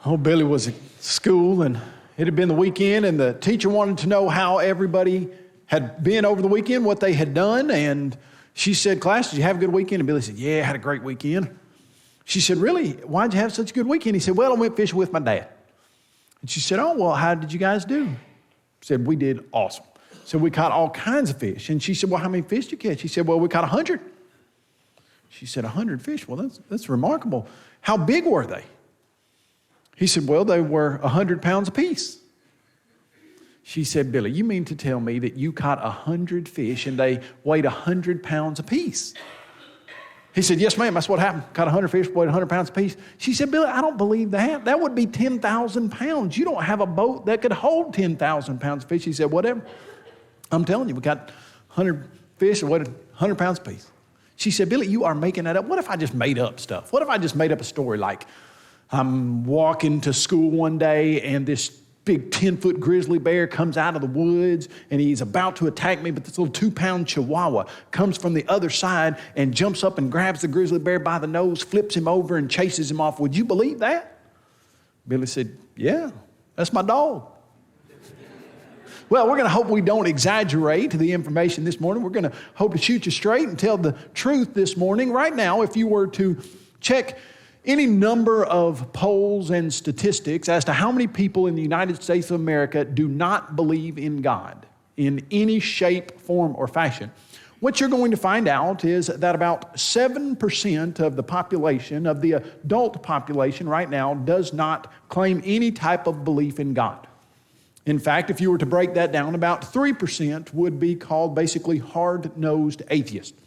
Oh, Billy was at school, and it had been the weekend, and the teacher wanted to know how everybody had been over the weekend, what they had done. And she said, "Class, did you have a good weekend?" And Billy said, "Yeah, I had a great weekend." She said, "Really? Why'd you have such a good weekend?" He said, "Well, I went fishing with my dad." And she said, "Oh, well, how did you guys do?" He said, "We did awesome." So we caught all kinds of fish. And she said, "Well, how many fish did you catch?" He said, "Well, we caught 100. She said, 100 fish? Well, that's remarkable. How big were they? He said, "Well, they were 100 pounds apiece." She said, "Billy, you mean to tell me that you caught 100 fish and they weighed 100 pounds apiece?" He said, "Yes, ma'am, that's what happened. Caught 100 fish, weighed 100 pounds apiece." She said, "Billy, I don't believe that. That would be 10,000 pounds. You don't have a boat that could hold 10,000 pounds of fish." He said, "Whatever. I'm telling you, we got 100 fish that weighed 100 pounds apiece." She said, "Billy, you are making that up. What if I just made up stuff? What if I just made up a story like I'm walking to school one day and this big 10-foot grizzly bear comes out of the woods and he's about to attack me, but this little 2-pound chihuahua comes from the other side and jumps up and grabs the grizzly bear by the nose, flips him over and chases him off. Would you believe that?" Billy said, "Yeah, that's my dog." Well, we're going to hope we don't exaggerate the information this morning. We're going to hope to shoot you straight and tell the truth this morning. Right now, if you were to check any number of polls and statistics as to how many people in the United States of America do not believe in God in any shape, form, or fashion, what you're going to find out is that about 7% of the population, of the adult population right now, does not claim any type of belief in God. In fact, if you were to break that down, about 3% would be called basically hard-nosed atheists.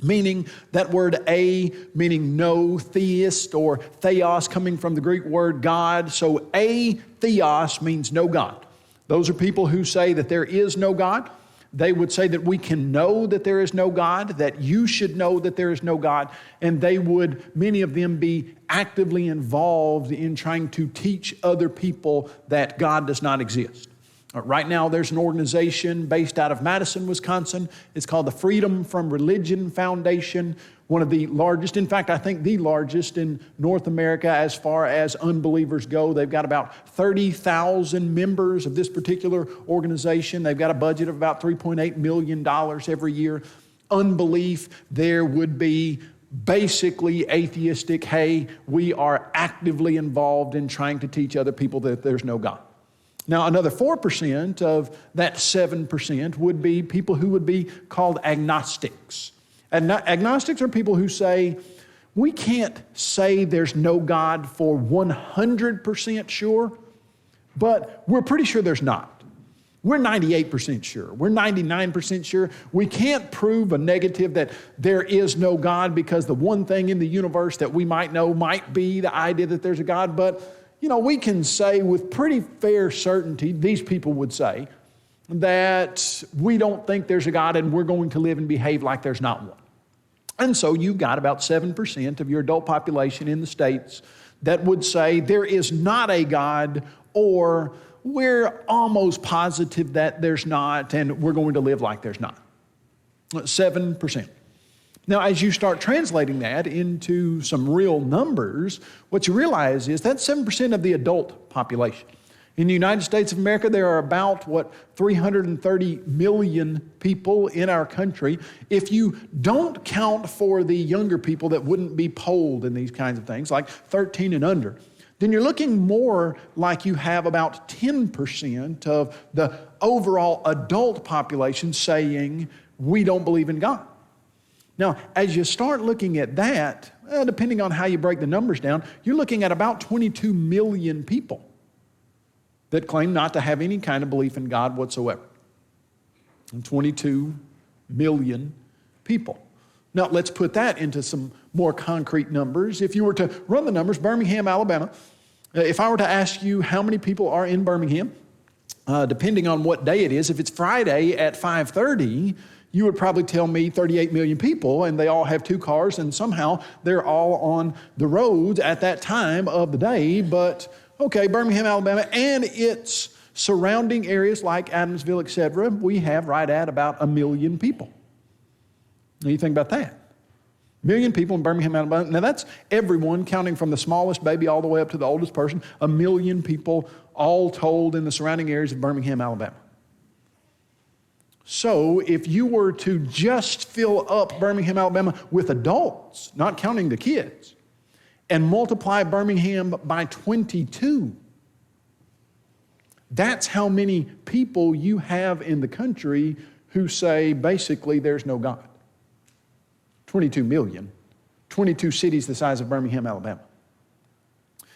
Meaning that word a, meaning no, theist, or theos coming from the Greek word God. So atheos means no God. Those are people who say that there is no God. They would say that we can know that there is no God, that you should know that there is no God, and they would, many of them, be actively involved in trying to teach other people that God does not exist. Right now, there's an organization based out of Madison, Wisconsin. It's called the Freedom from Religion Foundation, one of the largest, in fact, I think the largest in North America as far as unbelievers go. They've got about 30,000 members of this particular organization. They've got a budget of about $3.8 million every year. Unbelief there would be basically atheistic. Hey, we are actively involved in trying to teach other people that there's no God. Now, another 4% of that 7% would be people who would be called agnostics. And agnostics are people who say, we can't say there's no God for 100% sure, but we're pretty sure there's not. We're 98% sure. We're 99% sure. We can't prove a negative that there is no God because the one thing in the universe that we might know might be the idea that there's a God, but we can say with pretty fair certainty, these people would say, that we don't think there's a God and we're going to live and behave like there's not one. And so you've got about 7% of your adult population in the States that would say there is not a God, or we're almost positive that there's not and we're going to live like there's not. 7%. Now, as you start translating that into some real numbers, what you realize is that's 7% of the adult population. In the United States of America, there are about, 330 million people in our country. If you don't count for the younger people that wouldn't be polled in these kinds of things, like 13 and under, then you're looking more like you have about 10% of the overall adult population saying, we don't believe in God. Now, as you start looking at that, depending on how you break the numbers down, you're looking at about 22 million people that claim not to have any kind of belief in God whatsoever. And 22 million people. Now, let's put that into some more concrete numbers. If you were to run the numbers, Birmingham, Alabama, if I were to ask you how many people are in Birmingham, depending on what day it is, if it's Friday at 5:30, you would probably tell me 38 million people, and they all have 2 cars, and somehow they're all on the roads at that time of the day. But, okay, Birmingham, Alabama, and its surrounding areas like Adamsville, etc., we have right at about 1 million people. Now, you think about that. Million people in Birmingham, Alabama. Now that's everyone, counting from the smallest baby all the way up to the oldest person. 1 million people all told in the surrounding areas of Birmingham, Alabama. So if you were to just fill up Birmingham, Alabama with adults, not counting the kids, and multiply Birmingham by 22, that's how many people you have in the country who say basically there's no God. 22 million, 22 cities the size of Birmingham, Alabama.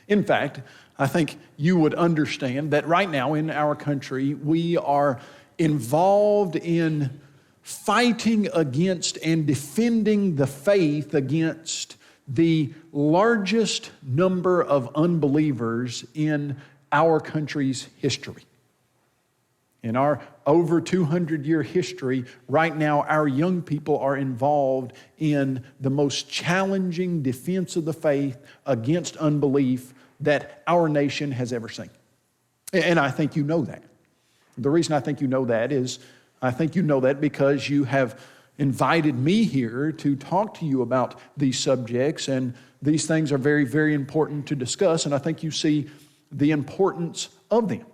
In fact, I think you would understand that right now in our country, we are involved in fighting against and defending the faith against the largest number of unbelievers in our country's history. In our over 200-year history, right now, our young people are involved in the most challenging defense of the faith against unbelief that our nation has ever seen. And I think you know that. The reason I think you know that is I think you know that because you have invited me here to talk to you about these subjects, and these things are very, very important to discuss, and I think you see the importance of them.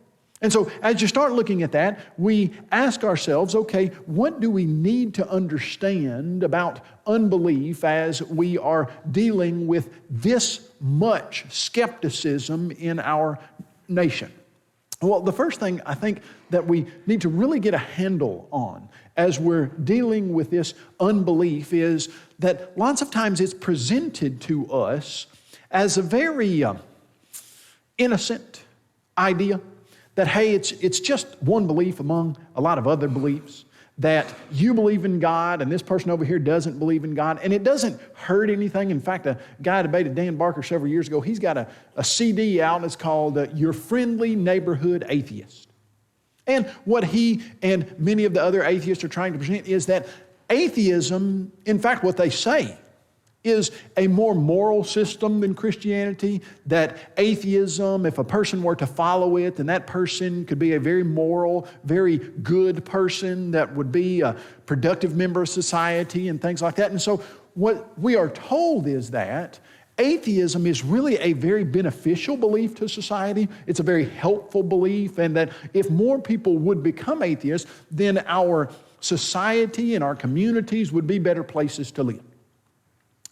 And so as you start looking at that, we ask ourselves, okay, what do we need to understand about unbelief as we are dealing with this much skepticism in our nation? Well, the first thing I think that we need to really get a handle on as we're dealing with this unbelief is that lots of times it's presented to us as a very innocent idea that, hey, it's just one belief among a lot of other beliefs, that you believe in God and this person over here doesn't believe in God, and it doesn't hurt anything. In fact, a guy debated Dan Barker several years ago. He's got a CD out, and it's called Your Friendly Neighborhood Atheist. And what he and many of the other atheists are trying to present is that atheism, in fact, what they say is a more moral system than Christianity, that atheism, if a person were to follow it, then that person could be a very moral, very good person that would be a productive member of society and things like that. And so what we are told is that atheism is really a very beneficial belief to society. It's a very helpful belief, and that if more people would become atheists, then our society and our communities would be better places to live.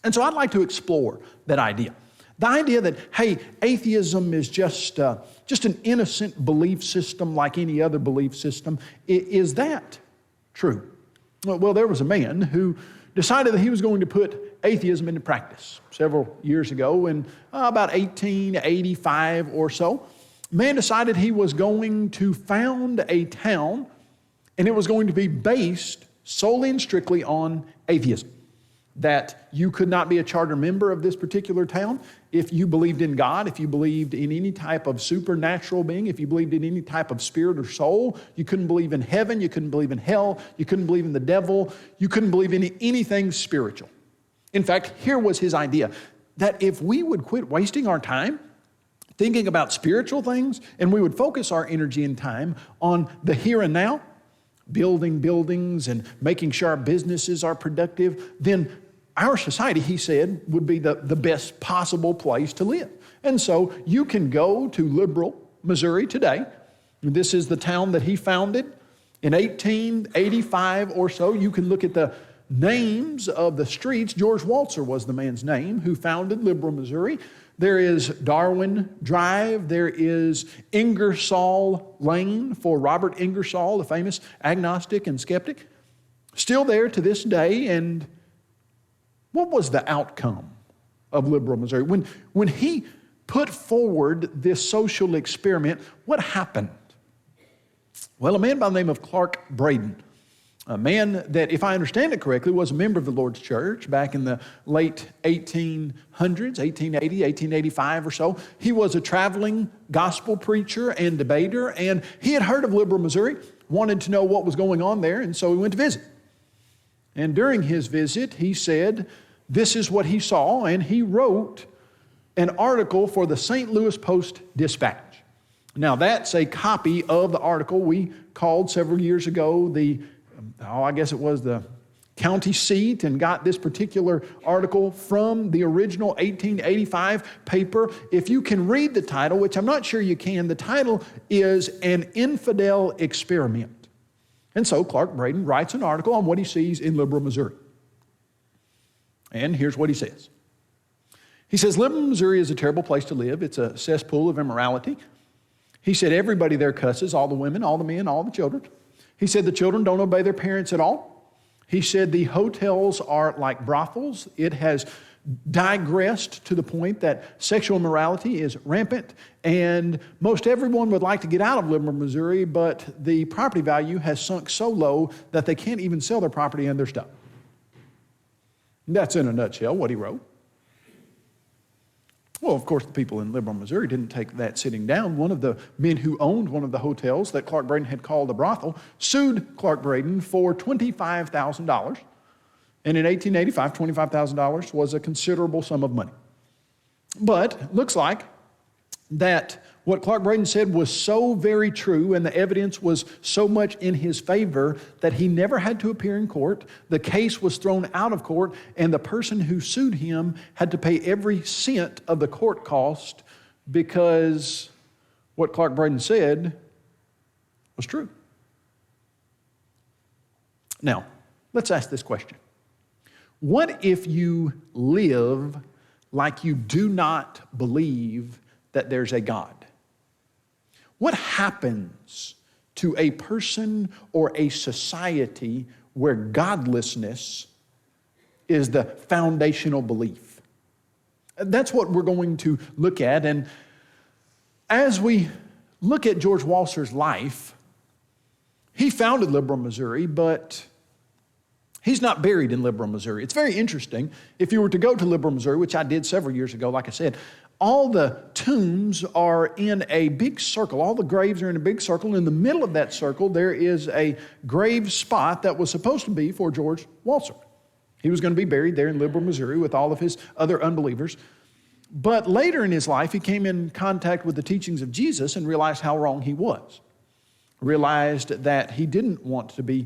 And so I'd like to explore that idea. The idea that, hey, atheism is just an innocent belief system like any other belief system. Is that true? Well, there was a man who decided that he was going to put atheism into practice several years ago in about 1885 or so. A man decided he was going to found a town, and it was going to be based solely and strictly on atheism. That you could not be a charter member of this particular town if you believed in God, if you believed in any type of supernatural being, if you believed in any type of spirit or soul. You couldn't believe in heaven, you couldn't believe in hell, you couldn't believe in the devil, you couldn't believe in anything spiritual. In fact, here was his idea, that if we would quit wasting our time thinking about spiritual things, and we would focus our energy and time on the here and now, building buildings and making sure our businesses are productive, then our society, he said, would be the best possible place to live. And so you can go to Liberal, Missouri today. This is the town that he founded in 1885 or so. You can look at the names of the streets. George Walzer was the man's name who founded Liberal, Missouri. There is Darwin Drive. There is Ingersoll Lane for Robert Ingersoll, the famous agnostic and skeptic. Still there to this day. And what was the outcome of Liberal, Missouri? When he put forward this social experiment, what happened? Well, a man by the name of Clark Braden, a man that, if I understand it correctly, was a member of the Lord's Church back in the late 1800s, 1880, 1885 or so. He was a traveling gospel preacher and debater, and he had heard of Liberal, Missouri, wanted to know what was going on there, and so he went to visit. And during his visit, he said, this is what he saw, and he wrote an article for the St. Louis Post-Dispatch. Now, that's a copy of the article we called several years ago the county seat and got this particular article from the original 1885 paper. If you can read the title, which I'm not sure you can, the title is An Infidel Experiment. And so Clark Braden writes an article on what he sees in Liberal, Missouri. And here's what he says. He says, Liberal, Missouri is a terrible place to live. It's a cesspool of immorality. He said, everybody there cusses, all the women, all the men, all the children. He said, the children don't obey their parents at all. He said, the hotels are like brothels. It has digressed to the point that sexual immorality is rampant, and most everyone would like to get out of Liberal, Missouri, but the property value has sunk so low that they can't even sell their property and their stuff. That's in a nutshell what he wrote. Well, of course, the people in Liberal, Missouri didn't take that sitting down. One of the men who owned one of the hotels that Clark Braden had called a brothel sued Clark Braden for $25,000. And in 1885, $25,000 was a considerable sum of money. But it looks like that what Clark Braden said was so very true and the evidence was so much in his favor that he never had to appear in court. The case was thrown out of court, and the person who sued him had to pay every cent of the court cost because what Clark Braden said was true. Now, let's ask this question. What if you live like you do not believe that there's a God? What happens to a person or a society where godlessness is the foundational belief? That's what we're going to look at. And as we look at George Walser's life, he founded Liberal, Missouri, but he's not buried in Liberal, Missouri. It's very interesting. If you were to go to Liberal, Missouri, which I did several years ago, like I said, all the tombs are in a big circle. All the graves are in a big circle. In the middle of that circle, there is a grave spot that was supposed to be for George Walser. He was going to be buried there in Liberal, Missouri with all of his other unbelievers. But later in his life, he came in contact with the teachings of Jesus and realized how wrong he was. Realized that he didn't want to be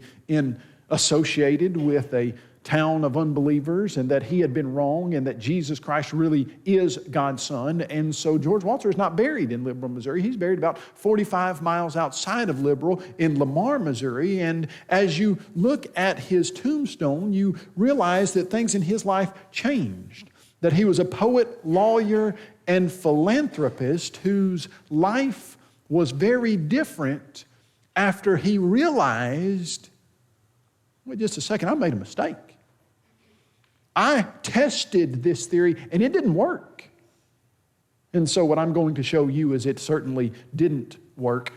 associated with a town of unbelievers and that he had been wrong and that Jesus Christ really is God's Son. And so George Walser is not buried in Liberal, Missouri. He's buried about 45 miles outside of Liberal in Lamar, Missouri. And as you look at his tombstone, you realize that things in his life changed. That he was a poet, lawyer, and philanthropist whose life was very different after he realized, wait just a second, I made a mistake. I tested this theory and it didn't work. And so what I'm going to show you is it certainly didn't work.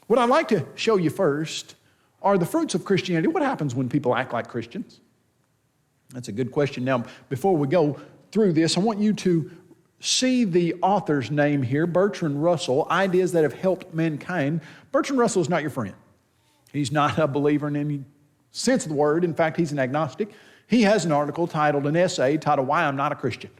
What I'd like to show you first are the fruits of Christianity. What happens when people act like Christians? That's a good question. Now, before we go through this, I want you to see the author's name here, Bertrand Russell, Ideas That Have Helped Mankind. Bertrand Russell is not your friend. He's not a believer in any sense of the word. In fact, he's an agnostic. He has an article titled, an essay titled, Why I'm Not a Christian.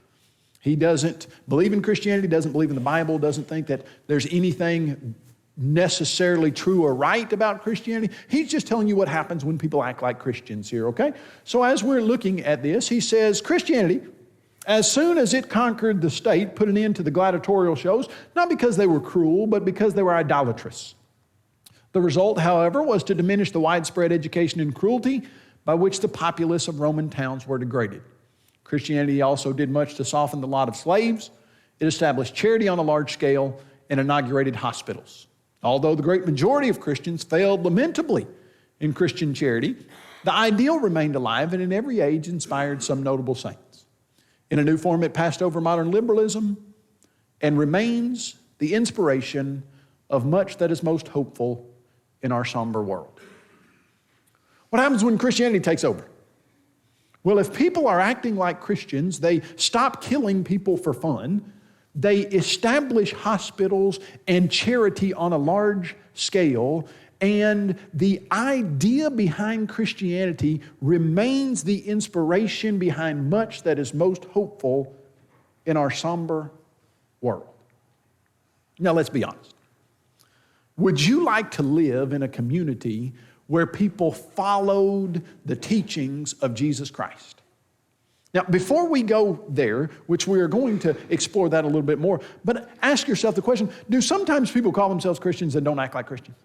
He doesn't believe in Christianity, doesn't believe in the Bible, doesn't think that there's anything necessarily true or right about Christianity. He's just telling you what happens when people act like Christians here, okay? So as we're looking at this, he says, Christianity, as soon as it conquered the state, put an end to the gladiatorial shows, not because they were cruel, but because they were idolatrous. The result, however, was to diminish the widespread education and cruelty by which the populace of Roman towns were degraded. Christianity also did much to soften the lot of slaves. It established charity on a large scale and inaugurated hospitals. Although the great majority of Christians failed lamentably in Christian charity, the ideal remained alive and in every age inspired some notable saints. In a new form, it passed over modern liberalism and remains the inspiration of much that is most hopeful in our somber world. What happens when Christianity takes over? Well, if people are acting like Christians, they stop killing people for fun. They establish hospitals and charity on a large scale. And the idea behind Christianity remains the inspiration behind much that is most hopeful in our somber world. Now, let's be honest. Would you like to live in a community where people followed the teachings of Jesus Christ. Now, before we go there, which we are going to explore that a little bit more, but ask yourself the question, do sometimes people call themselves Christians and don't act like Christians?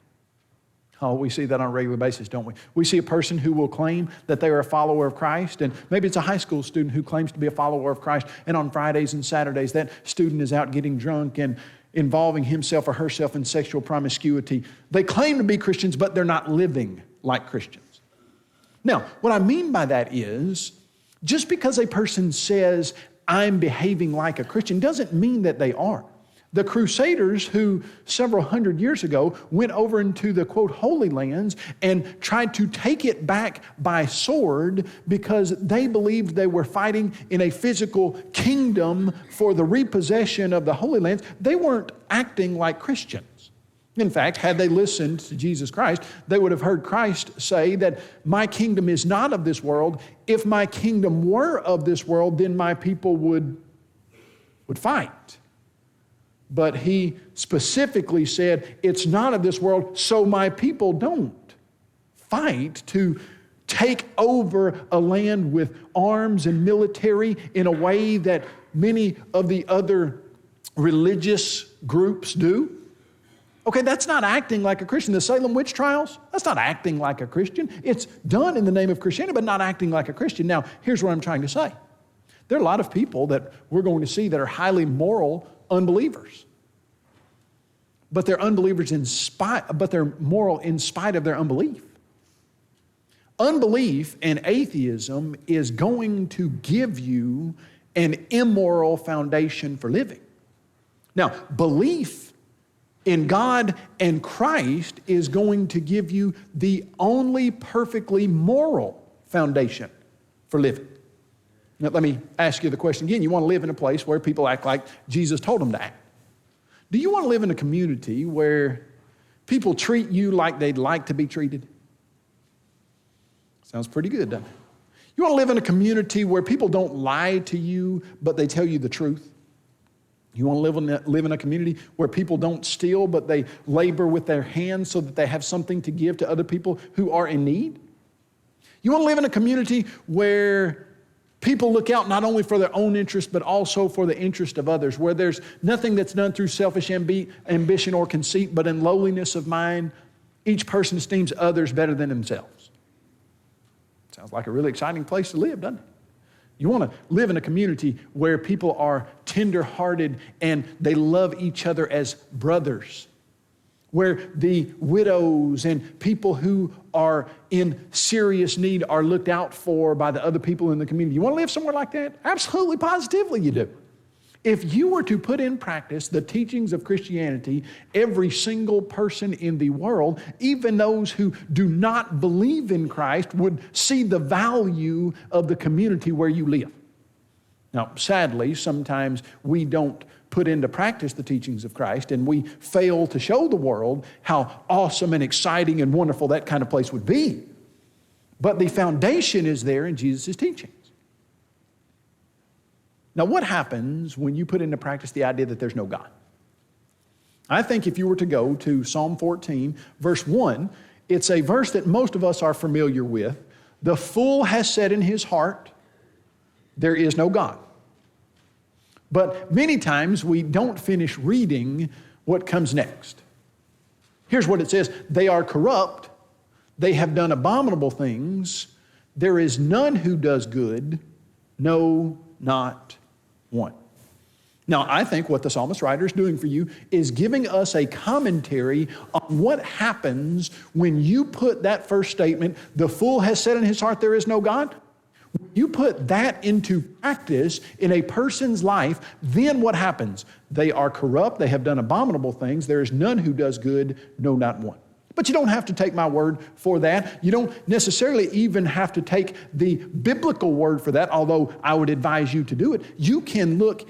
Oh, we see that on a regular basis, don't we? We see a person who will claim that they are a follower of Christ, and maybe it's a high school student who claims to be a follower of Christ, and on Fridays and Saturdays, that student is out getting drunk and involving himself or herself in sexual promiscuity. They claim to be Christians, but they're not living like Christians. Now, what I mean by that is, just because a person says, I'm behaving like a Christian, doesn't mean that they are. The Crusaders, who several hundred years ago went over into the, quote, Holy Lands and tried to take it back by sword because they believed they were fighting in a physical kingdom for the repossession of the Holy Lands, they weren't acting like Christians. In fact, had they listened to Jesus Christ, they would have heard Christ say that my kingdom is not of this world. If my kingdom were of this world, then my people would fight. But he specifically said, it's not of this world, so my people don't fight to take over a land with arms and military in a way that many of the other religious groups do. Okay, that's not acting like a Christian. The Salem witch trials, that's not acting like a Christian. It's done in the name of Christianity, but not acting like a Christian. Now, here's what I'm trying to say. There are a lot of people that we're going to see that are highly moral unbelievers. But they're unbelievers but they're moral in spite of their unbelief. Unbelief and atheism is going to give you an immoral foundation for living. Now, belief in God and Christ is going to give you the only perfectly moral foundation for living. Now, let me ask you the question again. You want to live in a place where people act like Jesus told them to act? Do you want to live in a community where people treat you like they'd like to be treated? Sounds pretty good, doesn't it? You want to live in a community where people don't lie to you, but they tell you the truth? You want to live in a community where people don't steal, but they labor with their hands so that they have something to give to other people who are in need? You want to live in a community where people look out not only for their own interest, but also for the interest of others, where there's nothing that's done through selfish ambition or conceit, but in lowliness of mind, each person esteems others better than themselves. Sounds like a really exciting place to live, doesn't it? You want to live in a community where people are tender-hearted and they love each other as brothers, where the widows and people who are in serious need are looked out for by the other people in the community. You want to live somewhere like that? Absolutely, positively you do. If you were to put in practice the teachings of Christianity, every single person in the world, even those who do not believe in Christ, would see the value of the community where you live. Now, sadly, sometimes we don't put into practice the teachings of Christ, and we fail to show the world how awesome and exciting and wonderful that kind of place would be. But the foundation is there in Jesus' teachings. Now, what happens when you put into practice the idea that there's no God? I think if you were to go to Psalm 14, verse 1, it's a verse that most of us are familiar with. The fool has said in his heart, there is no God. But many times we don't finish reading what comes next. Here's what it says. They are corrupt. They have done abominable things. There is none who does good. No, not one. Now, I think what the psalmist writer is doing for you is giving us a commentary on what happens when you put that first statement, the fool has said in his heart there is no God. When you put that into practice in a person's life, then what happens? They are corrupt, they have done abominable things, there is none who does good, no, not one. But you don't have to take my word for that. You don't necessarily even have to take the biblical word for that, although I would advise you to do it. You can look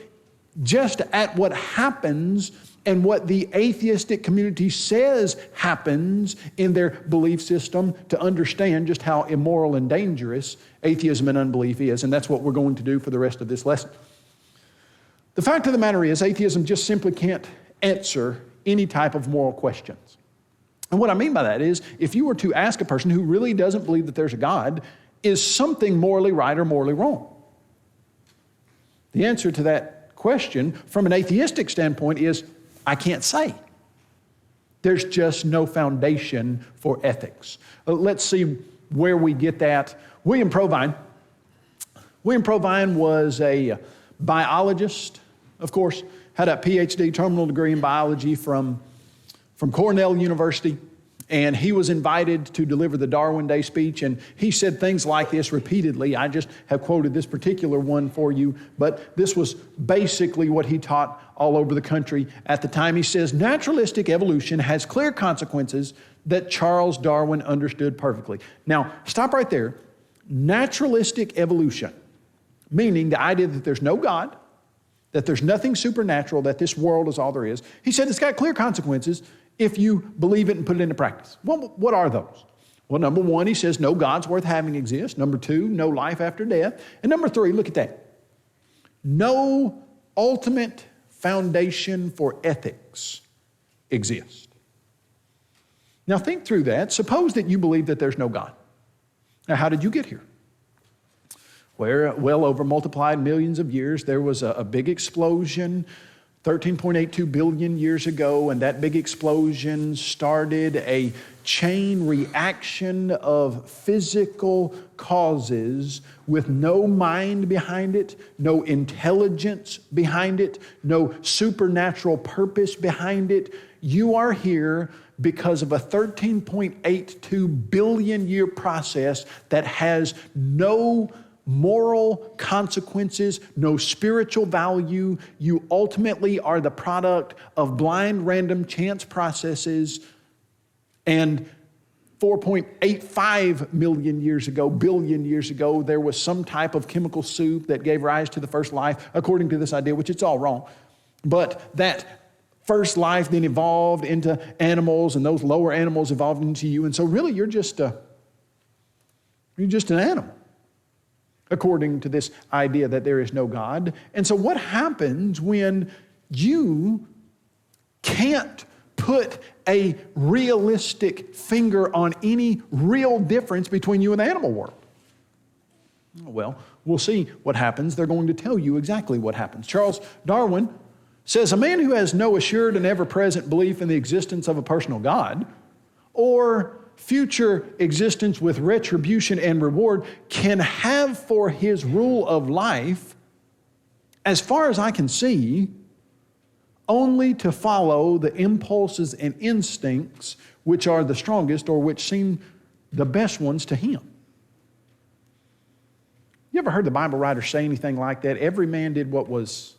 just at what happens and what the atheistic community says happens in their belief system to understand just how immoral and dangerous atheism and unbelief is. And that's what we're going to do for the rest of this lesson. The fact of the matter is, atheism just simply can't answer any type of moral questions. And what I mean by that is, if you were to ask a person who really doesn't believe that there's a God, is something morally right or morally wrong? The answer to that question from an atheistic standpoint is, I can't say. There's just no foundation for ethics. Let's see where we get that. William Provine was a biologist, of course, had a PhD, terminal degree in biology from Cornell University, and he was invited to deliver the Darwin Day speech, and he said things like this repeatedly. I just have quoted this particular one for you, but this was basically what he taught all over the country at the time. He says, naturalistic evolution has clear consequences that Charles Darwin understood perfectly. Now, stop right there. Naturalistic evolution, meaning the idea that there's no God, that there's nothing supernatural, that this world is all there is. He said it's got clear consequences if you believe it and put it into practice. Well, what are those? Well, number one, he says no God's worth having exists. Number two, no life after death. And number three, look at that. No ultimate foundation for ethics exists. Now think through that. Suppose that you believe that there's no God. Now, how did you get here? Well, over multiplied millions of years, there was a big explosion 13.82 billion years ago, and that big explosion started a chain reaction of physical causes with no mind behind it, no intelligence behind it, no supernatural purpose behind it. You are here because of a 13.82 billion year process that has no moral consequences, no spiritual value. You ultimately are the product of blind, random chance processes. And 4.85 billion years ago, there was some type of chemical soup that gave rise to the first life, according to this idea, which it's all wrong. But that first life then evolved into animals, and those lower animals evolved into you. And so really you're just an animal, according to this idea that there is no God. And so what happens when you can't put a realistic finger on any real difference between you and the animal world? Well, we'll see what happens. They're going to tell you exactly what happens. Charles Darwin says, a man who has no assured and ever-present belief in the existence of a personal God or future existence with retribution and reward can have for his rule of life, as far as I can see, only to follow the impulses and instincts which are the strongest or which seem the best ones to him. You ever heard the Bible writer say anything like that? Every man did what was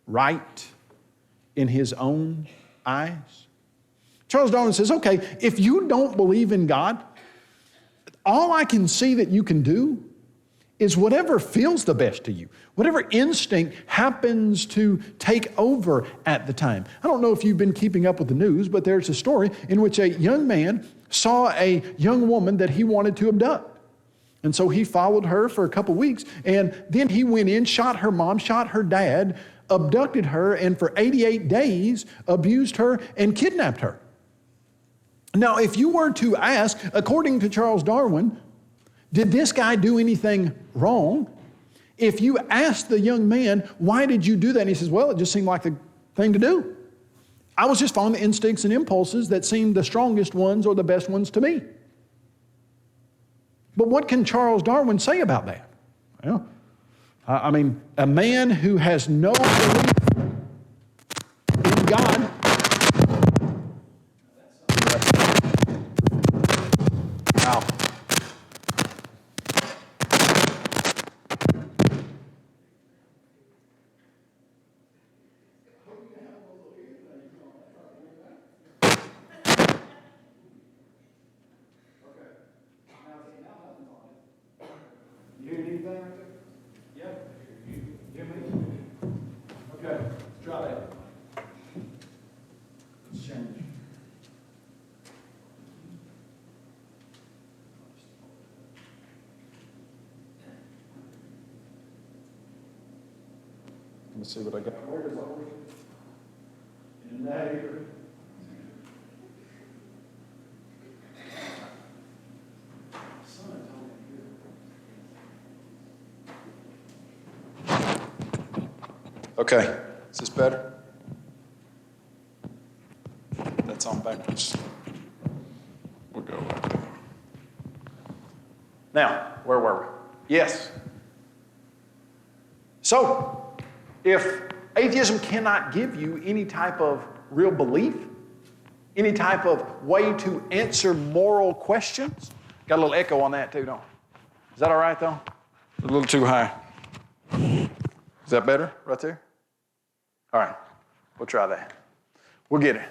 right in his own eyes. Charles Darwin says, okay, if you don't believe in God, all I can see that you can do is whatever feels the best to you, whatever instinct happens to take over at the time. I don't know if you've been keeping up with the news, but there's a story in which a young man saw a young woman that he wanted to abduct. And so he followed her for a couple weeks, and then he went in, shot her mom, shot her dad, abducted her, and for 88 days abused her and kidnapped her. Now, if you were to ask, according to Charles Darwin, did this guy do anything wrong? If you ask the young man, why did you do that? And he says, well, it just seemed like the thing to do. I was just following the instincts and impulses that seemed the strongest ones or the best ones to me. But what can Charles Darwin say about that? Well, I mean, a man who has no belief in God. Wow. You hear anything right there? Yep. You hear me? Okay, let's try that. Let's change. Let me see what I got. Where does all in there? Okay, is this better? That's on backwards. We'll go right there. Now, where were we? Yes. So, if atheism cannot give you any type of real belief, any type of way to answer moral questions, got a little echo on that too, don't we? Is that all right though? A little too high. Is that better right there? All right, we'll try that. We'll get it.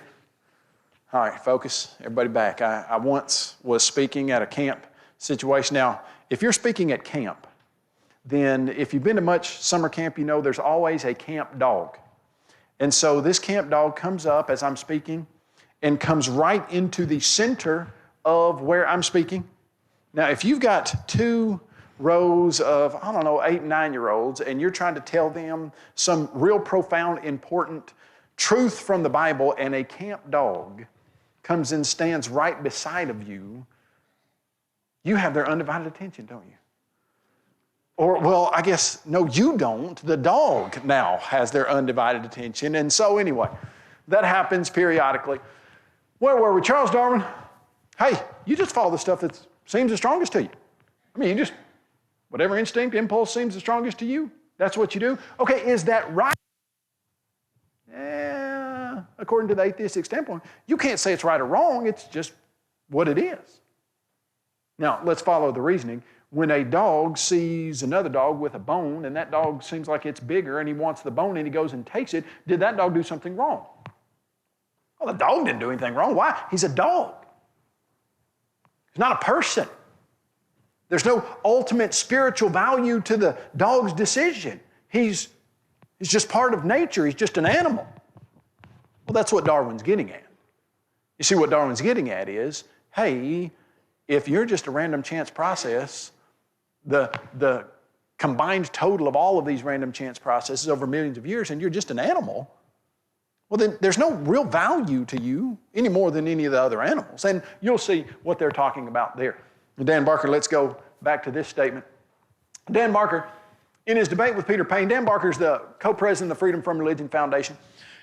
All right, focus. Everybody back. I once was speaking at a camp situation. Now, if you're speaking at camp, then if you've been to much summer camp, you know there's always a camp dog. And so this camp dog comes up as I'm speaking and comes right into the center of where I'm speaking. Now, if you've got 2 rows of, 8 and 9-year-olds, and you're trying to tell them some real profound, important truth from the Bible, and a camp dog comes and stands right beside of you, you have their undivided attention, don't you? Or, well, I guess, no, you don't. The dog now has their undivided attention. And so anyway, that happens periodically. Where were we? Charles Darwin, hey, you just follow the stuff that seems the strongest to you. I mean, you just, whatever instinct, impulse seems the strongest to you, that's what you do. Okay, is that right? Yeah, according to the atheistic standpoint, you can't say it's right or wrong, it's just what it is. Now, let's follow the reasoning. When a dog sees another dog with a bone, and that dog seems like it's bigger, and he wants the bone, and he goes and takes it, did that dog do something wrong? Well, the dog didn't do anything wrong. Why? He's a dog. He's not a person. There's no ultimate spiritual value to the dog's decision. He's just part of nature. He's just an animal. Well, that's what Darwin's getting at. You see, what Darwin's getting at is, hey, if you're just a random chance process, the combined total of all of these random chance processes over millions of years, and you're just an animal, well, then there's no real value to you any more than any of the other animals. And you'll see what they're talking about there. Dan Barker, let's go back to this statement. Dan Barker, in his debate with Peter Payne, Dan Barker's the co-president of the Freedom from Religion Foundation.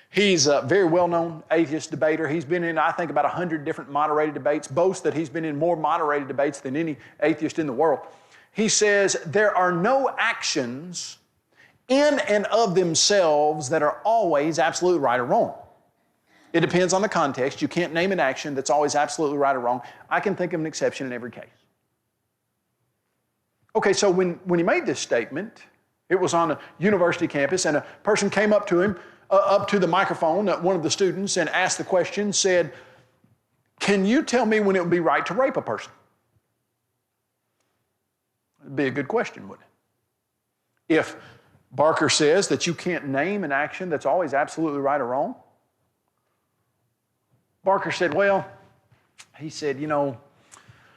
He's a very well-known atheist debater. He's been in, I think, about 100 different moderated debates, boasts that he's been in more moderated debates than any atheist in the world. He says, there are no actions in and of themselves that are always absolutely right or wrong. It depends on the context. You can't name an action that's always absolutely right or wrong. I can think of an exception in every case. Okay, so when he made this statement, it was on a university campus, and a person came up to him, up to the microphone, one of the students, and asked the question, said, can you tell me when it would be right to rape a person? It'd be a good question, wouldn't it? If Barker says that you can't name an action that's always absolutely right or wrong, Barker said, well, he said,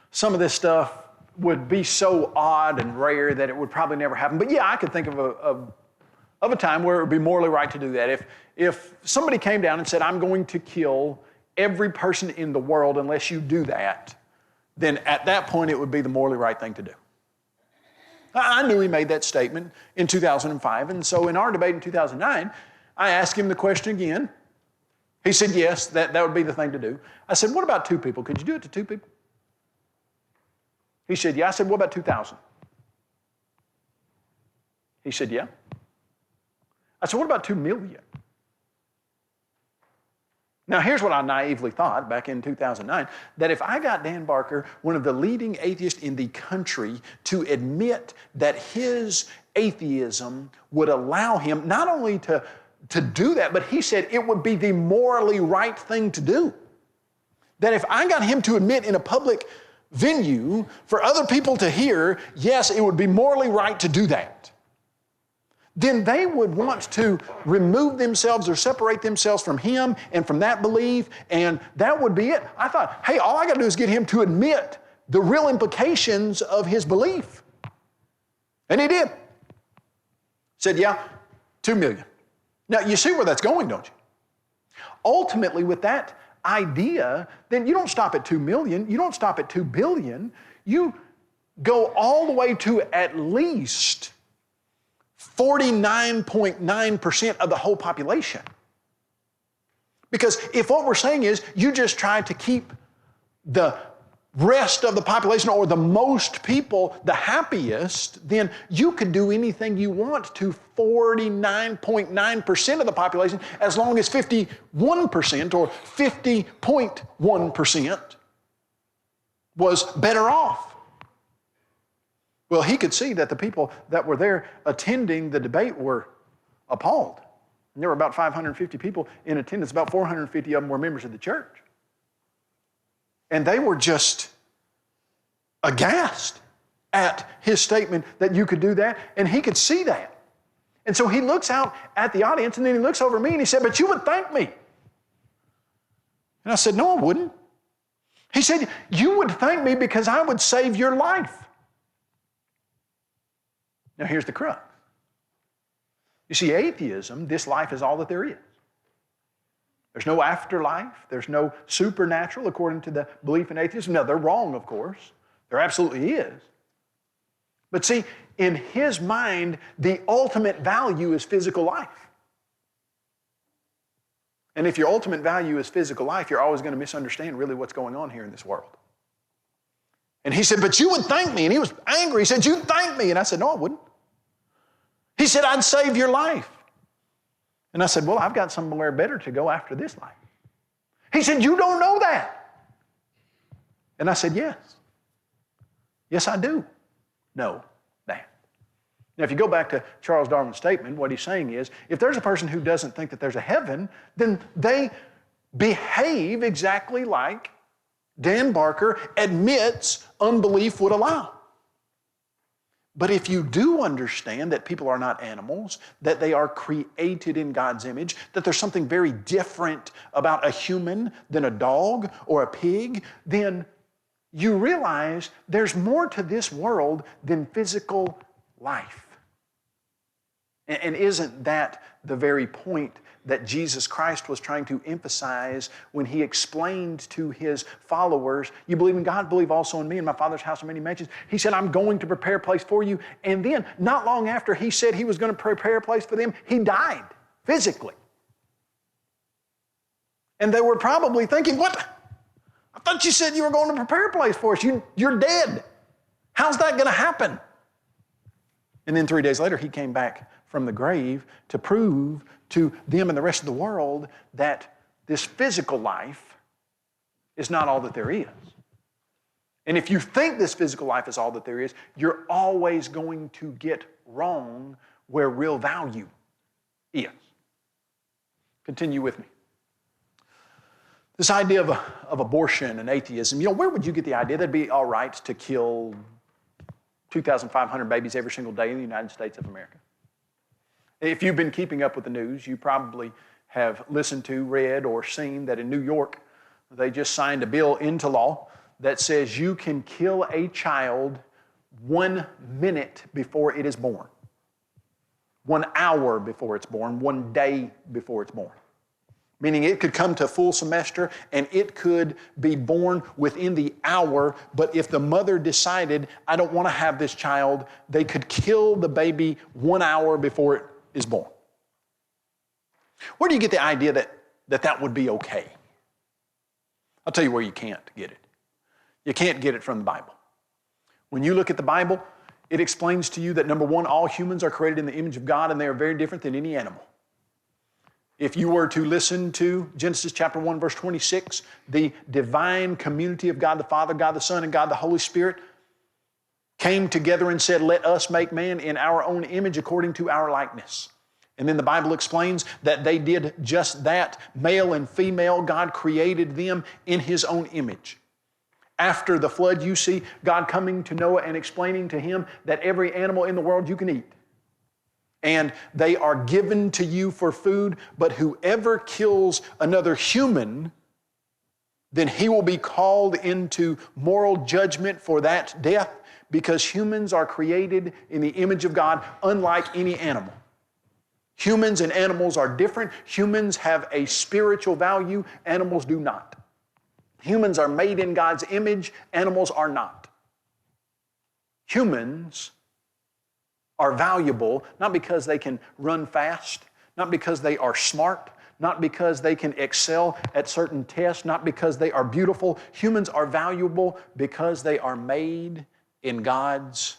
some of this stuff would be so odd and rare that it would probably never happen. But yeah, I could think of a time where it would be morally right to do that. If somebody came down and said, I'm going to kill every person in the world unless you do that, then at that point it would be the morally right thing to do. I knew he made that statement in 2005, and so in our debate in 2009, I asked him the question again. He said, yes, that would be the thing to do. I said, what about 2 people? Could you do it to 2 people? He said, yeah. I said, what about 2,000? He said, yeah. I said, what about 2 million? Now, here's what I naively thought back in 2009, that if I got Dan Barker, one of the leading atheists in the country, to admit that his atheism would allow him not only to do that, but he said it would be the morally right thing to do. That if I got him to admit in a public venue for other people to hear, yes, it would be morally right to do that, then they would want to remove themselves or separate themselves from him and from that belief, and that would be it. I thought, hey, all I got to do is get him to admit the real implications of his belief. And he did. Said, yeah, 2 million. Now, you see where that's going, don't you? Ultimately, with that idea, then you don't stop at 2 million, you don't stop at 2 billion, you go all the way to at least 49.9% of the whole population. Because if what we're saying is you just try to keep the rest of the population or the most people the happiest, then you could do anything you want to 49.9% of the population as long as 51% or 50.1% was better off. Well, he could see that the people that were there attending the debate were appalled. And there were about 550 people in attendance. About 450 of them were members of the church. And they were just aghast at his statement that you could do that, and he could see that. And so he looks out at the audience, and then he looks over at me, and he said, "But you would thank me." And I said, "No, I wouldn't." He said, "You would thank me because I would save your life." Now here's the crux. You see, atheism, this life is all that there is. There's no afterlife. There's no supernatural according to the belief in atheism. Now, they're wrong, of course. There absolutely is. But see, in his mind, the ultimate value is physical life. And if your ultimate value is physical life, you're always going to misunderstand really what's going on here in this world. And he said, "But you would thank me." And he was angry. He said, "You'd thank me." And I said, "No, I wouldn't." He said, "I'd save your life." And I said, "Well, I've got somewhere better to go after this life." He said, "You don't know that." And I said, "Yes. Yes, I do know that." Now, if you go back to Charles Darwin's statement, what he's saying is, if there's a person who doesn't think that there's a heaven, then they behave exactly like Dan Barker admits unbelief would allow. But if you do understand that people are not animals, that they are created in God's image, that there's something very different about a human than a dog or a pig, then you realize there's more to this world than physical life. And isn't that the very point that Jesus Christ was trying to emphasize when he explained to his followers, "You believe in God, believe also in me. In my Father's house are many mansions." He said, "I'm going to prepare a place for you." And then, not long after he said he was going to prepare a place for them, he died physically. And they were probably thinking, "What? I thought you said you were going to prepare a place for us. You're dead. How's that going to happen?" And then 3 days later, he came back from the grave to prove to them and the rest of the world that this physical life is not all that there is. And if you think this physical life is all that there is, you're always going to get wrong where real value is. Continue with me. This idea of abortion and atheism, where would you get the idea that'd be all right to kill 2,500 babies every single day in the United States of America? If you've been keeping up with the news, you probably have listened to, read, or seen that in New York, they just signed a bill into law that says you can kill a child 1 minute before it is born, 1 hour before it's born, 1 day before it's born. Meaning it could come to full semester and it could be born within the hour, but if the mother decided, "I don't want to have this child," they could kill the baby 1 hour before it is born. Where do you get the idea that would be okay? I'll tell you where you can't get it. You can't get it from the Bible. When you look at the Bible, it explains to you that, number one, all humans are created in the image of God and they are very different than any animal. If you were to listen to Genesis chapter 1, verse 26, the divine community of God the Father, God the Son, and God the Holy Spirit came together and said, "Let us make man in our own image according to our likeness." And then the Bible explains that they did just that. Male and female, God created them in his own image. After the flood, you see God coming to Noah and explaining to him that every animal in the world you can eat. And they are given to you for food, but whoever kills another human, then he will be called into moral judgment for that death, because humans are created in the image of God unlike any animal. Humans and animals are different. Humans have a spiritual value. Animals do not. Humans are made in God's image. Animals are not. Humans are valuable, not because they can run fast, not because they are smart, not because they can excel at certain tests, not because they are beautiful. Humans are valuable because they are made in God's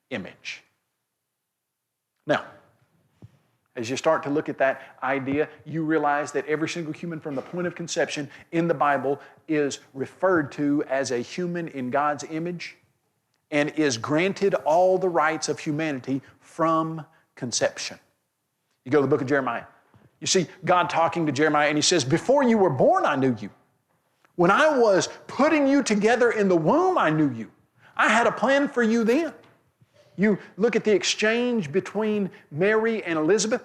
image. Now, as you start to look at that idea, you realize that every single human from the point of conception in the Bible is referred to as a human in God's image and is granted all the rights of humanity from conception. You go to the book of Jeremiah. You see God talking to Jeremiah, and he says, before you were born, I knew you. When I was putting you together in the womb, I knew you. I had a plan for you then. You look at the exchange between Mary and Elizabeth.